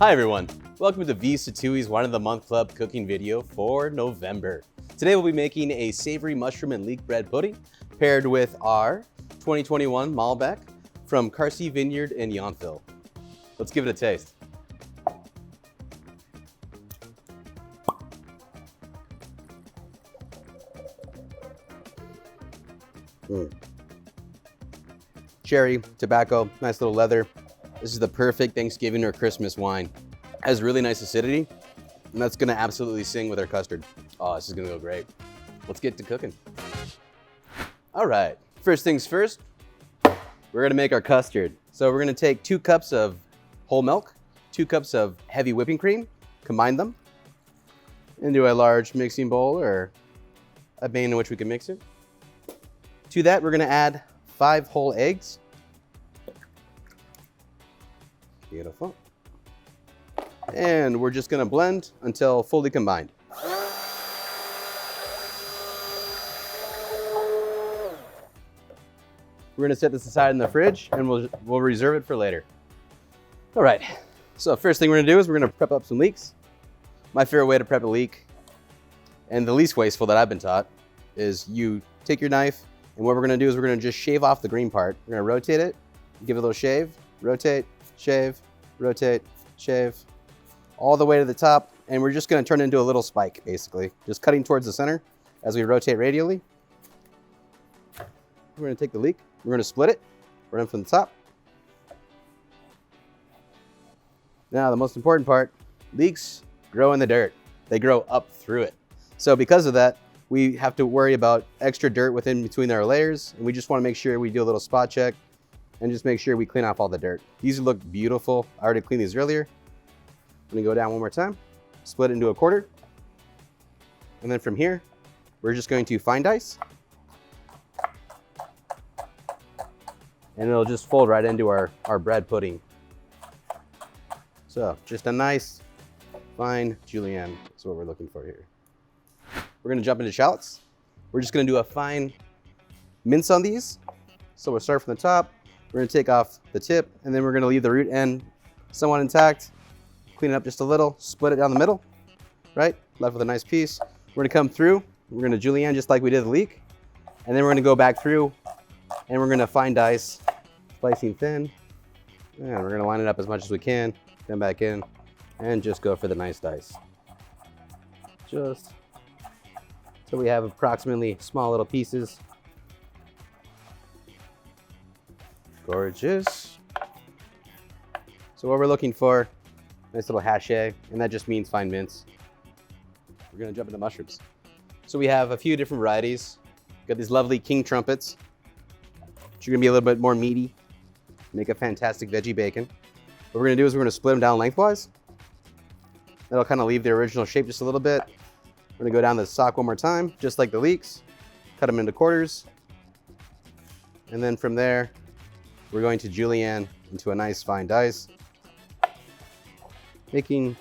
Hi everyone, welcome to V Sattui's Wine of the Month Club cooking video for November. Today we'll be making a savory mushroom and leek bread pudding paired with our 2021 Malbec from Cardé Vineyard in Yountville. Let's give it a taste. Cherry, tobacco, nice little leather. This is the perfect Thanksgiving or Christmas wine. It has really nice acidity, and that's gonna absolutely sing with our custard. Oh, this is gonna go great. Let's get to cooking. All right, first things first, we're gonna make our custard. So we're gonna take 2 cups of whole milk, 2 cups of heavy whipping cream, combine them into a large mixing bowl or a bin in which we can mix it. To that, we're gonna add 5 whole eggs. Beautiful. And we're just gonna blend until fully combined. We're gonna set this aside in the fridge and we'll reserve it for later. All right, so first thing we're gonna do is we're gonna prep up some leeks. My favorite way to prep a leek, and the least wasteful that I've been taught, is you take your knife, and what we're gonna do is we're gonna just shave off the green part. We're gonna rotate it, give it a little shave, rotate, shave, rotate, shave, all the way to the top, and we're just gonna turn it into a little spike, basically. Just cutting towards the center as we rotate radially. We're gonna take the leek, we're gonna split it, run from the top. Now, the most important part, leeks grow in the dirt. They grow up through it. So because of that, we have to worry about extra dirt within between our layers, and we just wanna make sure we do a little spot check and just make sure we clean off all the dirt. These look beautiful. I already cleaned these earlier. I'm gonna go down one more time, split it into a quarter. And then from here, we're just going to fine dice. And it'll just fold right into our bread pudding. So just a nice, fine julienne is what we're looking for here. We're gonna jump into shallots. We're just gonna do a fine mince on these. So we'll start from the top. We're gonna take off the tip, and then we're gonna leave the root end somewhat intact, clean it up just a little, split it down the middle, right? Left with a nice piece. We're gonna come through, we're gonna julienne just like we did the leek, and then we're gonna go back through, and we're gonna fine dice, slicing thin, and we're gonna line it up as much as we can, then back in, and just go for the nice dice. Just so we have approximately small little pieces. Gorgeous. So what we're looking for, nice little haché, and that just means fine mince. We're gonna jump into mushrooms. So we have a few different varieties. We've got these lovely king trumpets, which are gonna be a little bit more meaty, make a fantastic veggie bacon. What we're gonna do is we're gonna split them down lengthwise. That'll kind of leave the original shape just a little bit. We're gonna go down the stock one more time, just like the leeks, cut them into quarters. And then from there, we're going to julienne into a nice fine dice, making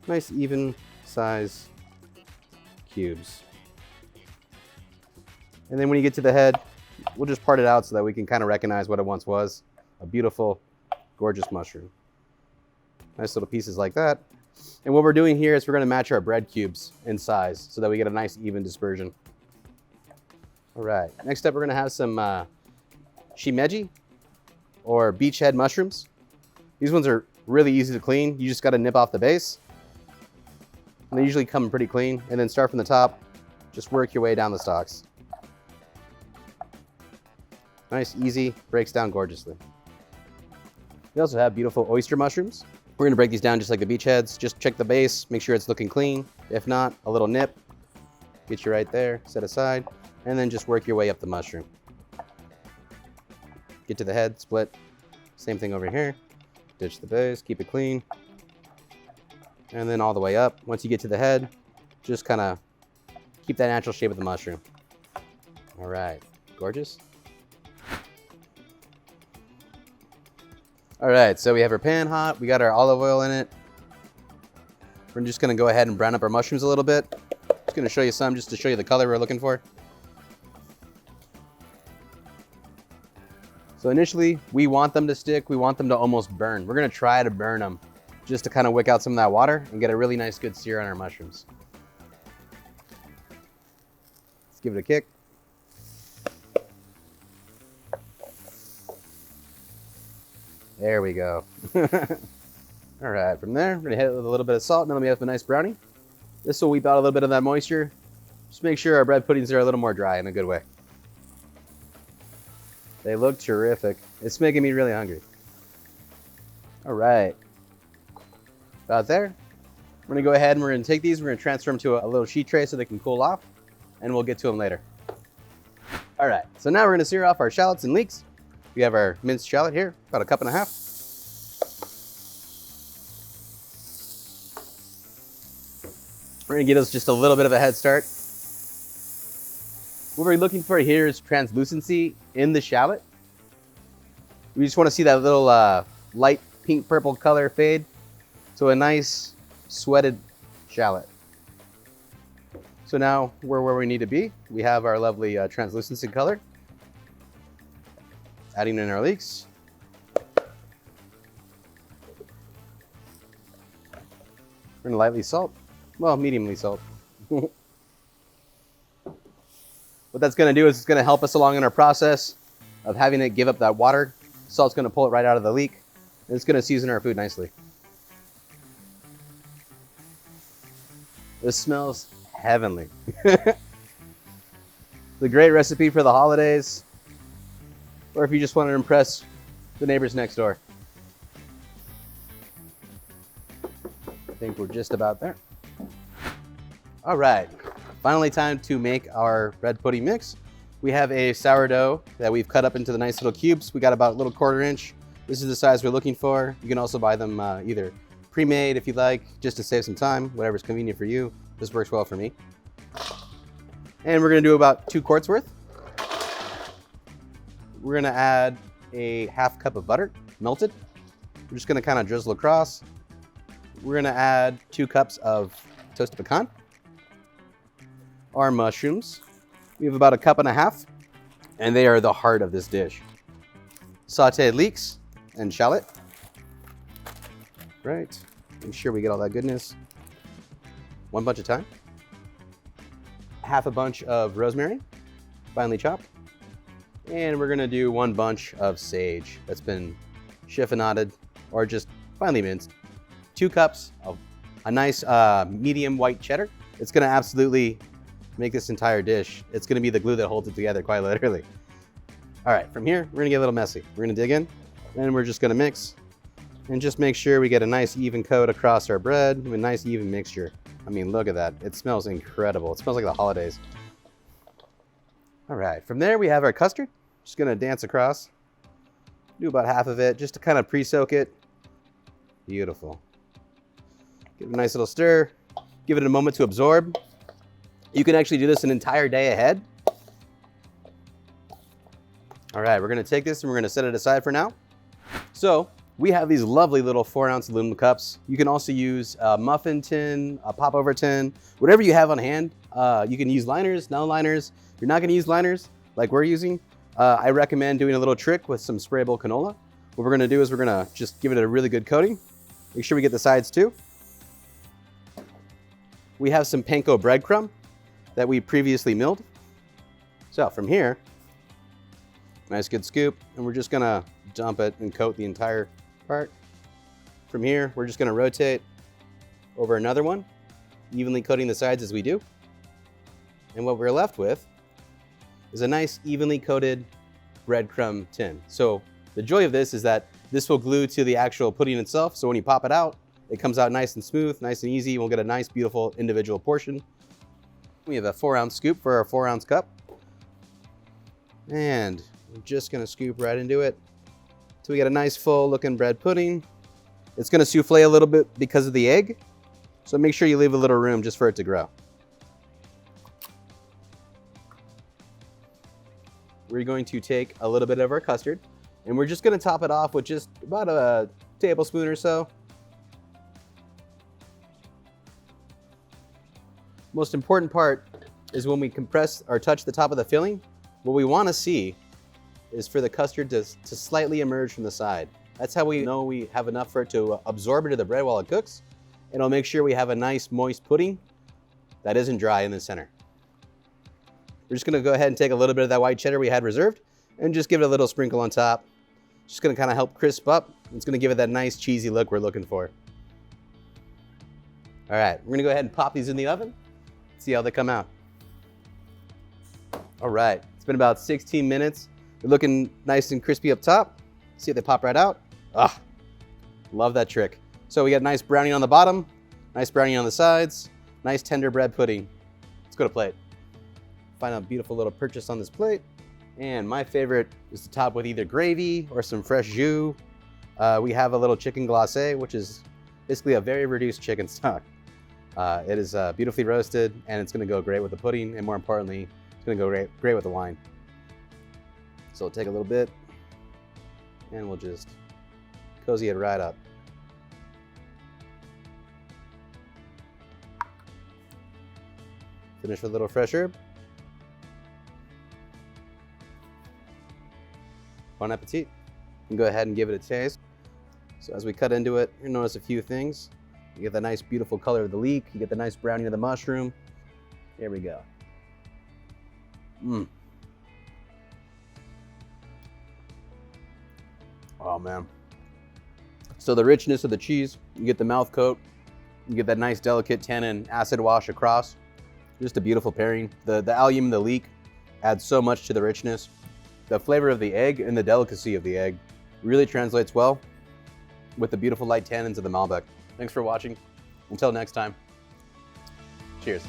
nice even size cubes. And then when you get to the head, we'll just part it out so that we can kind of recognize what it once was, a beautiful, gorgeous mushroom. Nice little pieces like that. And what we're doing here is we're gonna match our bread cubes in size so that we get a nice even dispersion. All right, next up we're gonna have some shimeji or beachhead mushrooms. These ones are really easy to clean. You just gotta nip off the base. And they usually come pretty clean. And then start from the top, just work your way down the stalks. Nice, easy, breaks down gorgeously. We also have beautiful oyster mushrooms. We're gonna break these down just like the beachheads. Just check the base, make sure it's looking clean. If not, a little nip, get you right there, set aside, and then just work your way up the mushroom. Get to the head, split. Same thing over here. Ditch the base, keep it clean. And then all the way up. Once you get to the head, just kind of keep that natural shape of the mushroom. All right, gorgeous. All right, so we have our pan hot. We got our olive oil in it. We're just gonna go ahead and brown up our mushrooms a little bit. Just gonna show you some just to show you the color we're looking for. So initially, we want them to stick. We want them to almost burn. We're gonna try to burn them just to kind of wick out some of that water and get a really nice good sear on our mushrooms. Let's give it a kick. There we go. All right, from there, we're gonna hit it with a little bit of salt, and then we have a nice brownie. This will weep out a little bit of that moisture. Just make sure our bread puddings are a little more dry in a good way. They look terrific. It's making me really hungry. All right, about there. We're gonna go ahead and we're gonna take these, we're gonna transfer them to a little sheet tray so they can cool off, and we'll get to them later. All right, so now we're gonna sear off our shallots and leeks. We have our minced shallot here, about 1.5 cups. We're gonna give us just a little bit of a head start. What we're looking for here is translucency in the shallot. We just wanna see that little light pink purple color fade. So a nice sweated shallot. So now we're where we need to be. We have our lovely translucency color. Adding in our leeks. We're gonna lightly salt. Well, mediumly salt. What that's gonna do is it's gonna help us along in our process of having it give up that water. Salt's gonna pull it right out of the leek, and it's gonna season our food nicely. This smells heavenly. It's a great recipe for the holidays, or if you just want to impress the neighbors next door. I think we're just about there. All right, finally time to make our bread pudding mix. We have a sourdough that we've cut up into the nice little cubes. We got about a little 1/4 inch. This is the size we're looking for. You can also buy them either pre-made if you'd like, just to save some time, whatever's convenient for you. This works well for me. And we're gonna do about 2 quarts worth. We're gonna add a 1/2 cup of butter, melted. We're just gonna kind of drizzle across. We're gonna add 2 cups of toasted pecan. Our mushrooms. We have about 1.5 cups, and they are the heart of this dish. Sauteed leeks and shallot. Right, make sure we get all that goodness. 1 bunch of thyme. 1/2 bunch of rosemary, finely chopped. And we're gonna do 1 bunch of sage that's been chiffonaded or just finely minced. 2 cups of a nice medium white cheddar. It's gonna absolutely make this entire dish. It's gonna be the glue that holds it together, quite literally. All right, from here, we're gonna get a little messy. We're gonna dig in, and we're just gonna mix and just make sure we get a nice even coat across our bread, a nice even mixture. I mean, look at that. It smells incredible. It smells like the holidays. All right, from there we have our custard. Just gonna dance across. Do about 1/2 of it just to kind of pre-soak it. Beautiful. Give it a nice little stir. Give it a moment to absorb. You can actually do this an entire day ahead. All right, we're gonna take this and we're gonna set it aside for now. So we have these lovely little 4-ounce aluminum cups. You can also use a muffin tin, a popover tin, whatever you have on hand. You can use liners, no liners. If you're not gonna use liners like we're using, I recommend doing a little trick with some sprayable canola. What we're gonna do is we're gonna just give it a really good coating. Make sure we get the sides too. We have some panko breadcrumb that we previously milled. So from here, nice good scoop, and we're just gonna dump it and coat the entire part. From here, we're just gonna rotate over another one, evenly coating the sides as we do. And what we're left with is a nice evenly coated breadcrumb tin. So the joy of this is that this will glue to the actual pudding itself. So when you pop it out, it comes out nice and smooth, nice and easy. We'll get a nice, beautiful individual portion. We have a 4-ounce scoop for our 4-ounce cup. And we're just gonna scoop right into it till we get a nice full looking bread pudding. It's gonna souffle a little bit because of the egg. So make sure you leave a little room just for it to grow. We're going to take a little bit of our custard and we're just gonna top it off with just about a tablespoon or so. Most important part is when we compress or touch the top of the filling, what we want to see is for the custard to slightly emerge from the side. That's how we know we have enough for it to absorb into the bread while it cooks. And it'll make sure we have a nice moist pudding that isn't dry in the center. We're just gonna go ahead and take a little bit of that white cheddar we had reserved and just give it a little sprinkle on top. Just gonna kind of help crisp up. It's gonna give it that nice cheesy look we're looking for. All right, we're gonna go ahead and pop these in the oven, see how they come out. All right, it's been about 16 minutes. They're looking nice and crispy up top. See if they pop right out. Ah, love that trick. So we got nice browning on the bottom, nice browning on the sides, nice tender bread pudding. Let's go to plate. Find a beautiful little purchase on this plate. And my favorite is to top with either gravy or some fresh jus. We have a little chicken glacé, which is basically a very reduced chicken stock. It is beautifully roasted, and it's gonna go great with the pudding, and more importantly, it's gonna go great with the wine. So we'll take a little bit, and we'll just cozy it right up. Finish with a little fresh herb. Bon appetit. You can go ahead and give it a taste. So as we cut into it, you'll notice a few things. You get the nice, beautiful color of the leek. You get the nice browning of the mushroom. Here we go. Oh man. So the richness of the cheese, you get the mouth coat, you get that nice delicate tannin acid wash across. Just a beautiful pairing. The allium and the leek add so much to the richness. The flavor of the egg and the delicacy of the egg really translates well with the beautiful light tannins of the Malbec. Thanks for watching. Until next time, cheers.